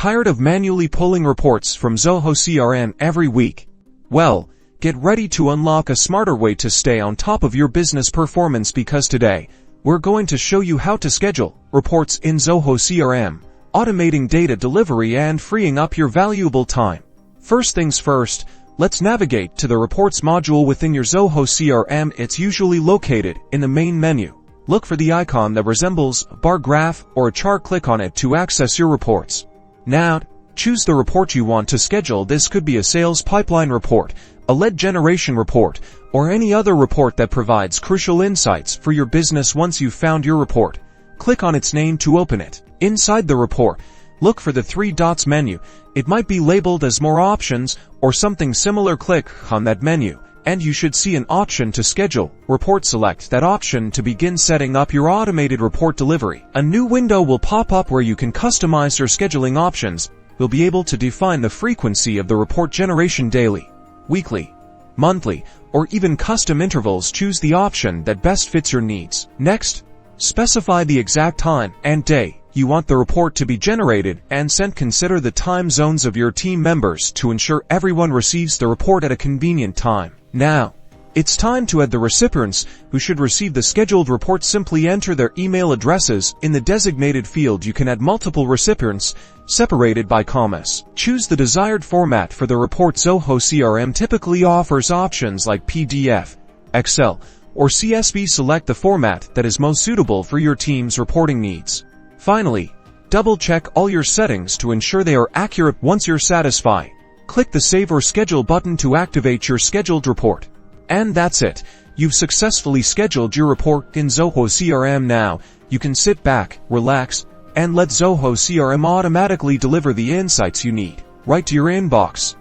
Tired of manually pulling reports from Zoho CRM every week? Well, get ready to unlock a smarter way to stay on top of your business performance, because today, we're going to show you how to schedule reports in Zoho CRM, automating data delivery and freeing up your valuable time. First things first, let's navigate to the Reports module within your Zoho CRM. It's usually located in the main menu. Look for the icon that resembles a bar graph or a chart. Click on it to access your reports. Now, choose the report you want to schedule. This could be a sales pipeline report, a lead generation report, or any other report that provides crucial insights for your business. Once you've found your report, click on its name to open it. Inside the report, look for the three dots menu. It might be labeled as More Options or something similar. Click on that menu, and you should see an option to schedule report. Select that option to begin setting up your automated report delivery. A new window will pop up where you can customize your scheduling options. You'll be able to define the frequency of the report generation: daily, weekly, monthly, or even custom intervals. Choose the option that best fits your needs. Next, specify the exact time and day you want the report to be generated and sent. Consider the time zones of your team members to ensure everyone receives the report at a convenient time. Now, it's time to add the recipients who should receive the scheduled report. Simply enter their email addresses in the designated field. You can add multiple recipients separated by commas. Choose the desired format for the report. Zoho CRM typically offers options like PDF, Excel, or CSV. Select the format that is most suitable for your team's reporting needs. Finally, double-check all your settings to ensure they are accurate. Once you're satisfied, click the Save or Schedule button to activate your scheduled report. And that's it. You've successfully scheduled your report in Zoho CRM. Now, you can sit back, relax, and let Zoho CRM automatically deliver the insights you need right to your inbox.